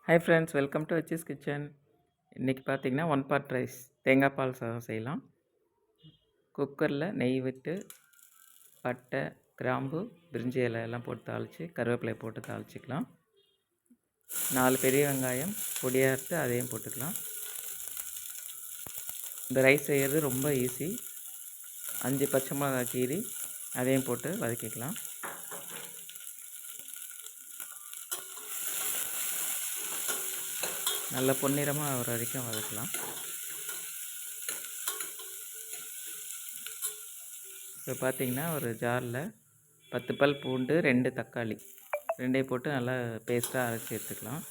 Hi friends, welcome to HS kitchen. இன்றைக்கி பார்த்தீங்கன்னா 1 pot rice தேங்காய் பால் சாதம் செய்யலாம். குக்கரில் நெய் விட்டு பட்டை, கிராம்பு, பிரிஞ்சி இலை எல்லாம் போட்டு தாளித்து கருவேப்பிலை போட்டு தாளிச்சிக்கலாம். 4 பெரிய வெங்காயம் பொடியாக எடுத்து அதையும் போட்டுக்கலாம். இந்த ரைஸ் செய்கிறது ரொம்ப ஈஸி. 5 பச்சை மிளகாய் கீரி அதையும் போட்டு வதக்கிக்கலாம். நல்ல பொன்னிறமாக ஆகிற வரைக்கும் வதக்கலாம். இப்போ பார்த்திங்கன்னா ஒரு ஜாரில் 10 பல் பூண்டு, 2 தக்காளி ரெண்டையும் போட்டு நல்லா பேஸ்ட்டாக அரைச்சி எடுத்துக்கலாம்.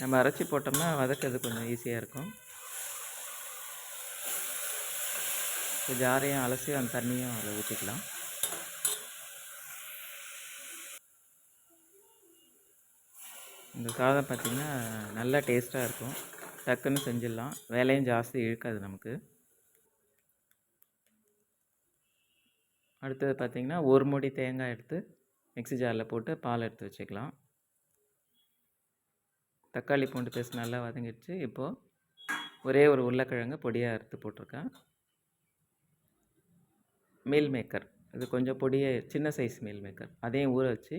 நம்ம அரைச்சி போட்டோம்னா வதக்கிறது கொஞ்சம் ஈஸியாக இருக்கும். இப்போ ஜாரையும் அலசி அந்த தண்ணியும் அதில் ஊற்றிக்கலாம். இந்த சாதம் பார்த்திங்கன்னா நல்லா டேஸ்ட்டாக இருக்கும். டக்குன்னு செஞ்சிடலாம், வேலையும் ஜாஸ்தி இழுக்காது நமக்கு. அடுத்தது பார்த்திங்கன்னா ஒரு மூடி தேங்காய் எடுத்து மிக்ஸி ஜாரில் போட்டு பால் எடுத்து வச்சுக்கலாம். தக்காளி பூண்டு பேஸ்ட் நல்லா வதங்கிடுச்சு. இப்போது ஒரே ஒரு உருளைக்கிழங்கு பொடியாக அறுத்து போட்டிருக்கேன். மீல் மேக்கர், இது கொஞ்சம் பொடியாக சின்ன சைஸ் மீல் மேக்கர், அதையும் ஊற வச்சு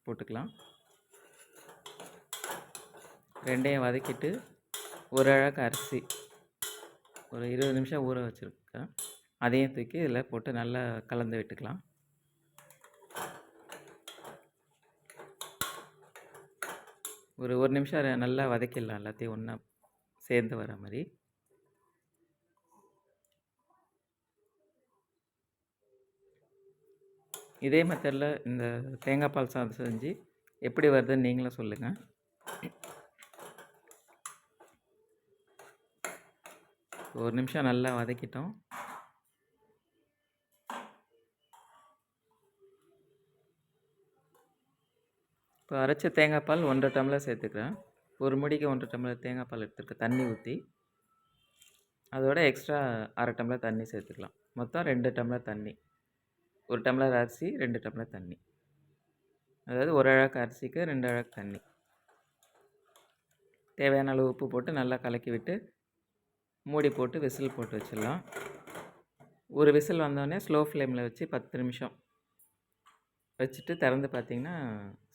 போட்டுக்கலாம். ரெண்டையும் வதக்கிட்டு ஒரு அழகு அரிசி ஒரு 20 நிமிஷம் ஊற வச்சுருக்கேன், அதையும் தூக்கி இதில் போட்டு நல்லா கலந்து விட்டுக்கலாம். ஒரு நிமிஷம் நல்லா வதக்கிடலாம், எல்லாத்தையும் ஒன்றா சேர்ந்து வர மாதிரி. இதே மெத்தடில் இந்த தேங்காய் பால் சாதம் செஞ்சு எப்படி வருதுன்னு நீங்களும் சொல்லுங்கள். ஒரு நிமிஷம் நல்லா வதக்கிட்டோம். இப்போ அரைச்ச தேங்காய் பால் 1.5 டம்ளர் சேர்த்துக்கிறேன். ஒரு முடிக்கு 1.5 டம்ளர் தேங்காய் பால் எடுத்துருக்கேன் தண்ணி ஊற்றி. அதோட எக்ஸ்ட்ரா 1/2 டம்ளர் தண்ணி சேர்த்துக்கலாம். மொத்தம் 2 டம்ளர் தண்ணி. 1 டம்ளர் அரிசி, 2 டம்ளர் தண்ணி. அதாவது ஒரு அழகு அரிசிக்கு 2 அழகு தண்ணி. தேவையான அளவு உப்பு போட்டு நல்லா கலக்கி விட்டு மூடி போட்டு விசில் போட்டு வச்சிடலாம். ஒரு விசில் வந்தோடனே ஸ்லோ ஃப்ளேமில் வச்சு 10 நிமிஷம் வச்சுட்டு திறந்து பார்த்திங்கன்னா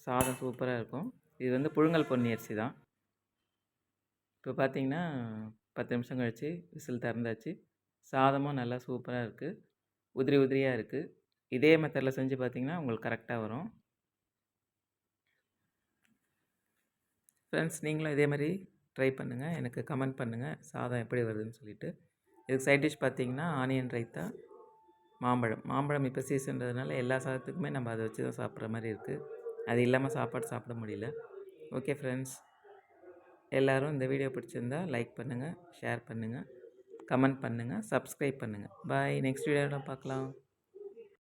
சாதம் சூப்பராக இருக்கும். இது வந்து புழுங்கல் பொன்னி அரிசி தான். இப்போ பார்த்திங்கன்னா 10 நிமிஷம் கழித்து விசில் திறந்தாச்சு. சாதமும் நல்லா சூப்பராக இருக்குது, உதிரி உதிரியாக இருக்குது. இதே மெத்தடில் செஞ்சு பார்த்திங்கன்னா உங்களுக்கு கரெக்டாக வரும். ஃப்ரெண்ட்ஸ், நீங்களும் இதே மாதிரி ட்ரை பண்ணுங்கள், எனக்கு கமெண்ட் பண்ணுங்கள் சாதம் எப்படி வருதுன்னு சொல்லிவிட்டு. இதுக்கு சைட் டிஷ் பார்த்திங்கன்னா ஆனியன் ரைத்தா, மாம்பழம் இப்போ சீசன்றதுனால எல்லா சாதத்துக்குமே நம்ம அதை வச்சு தான் சாப்பிட்ற மாதிரி இருக்குது. அது இல்லாமல் சாப்பாடு சாப்பிட முடியல. ஓகே ஃப்ரெண்ட்ஸ், எல்லோரும் இந்த வீடியோ பிடிச்சிருந்தா லைக் பண்ணுங்கள், ஷேர் பண்ணுங்கள், கமெண்ட் பண்ணுங்கள், சப்ஸ்கிரைப் பண்ணுங்கள். பாய். நெக்ஸ்ட் வீடியோவில் பார்க்கலாம்.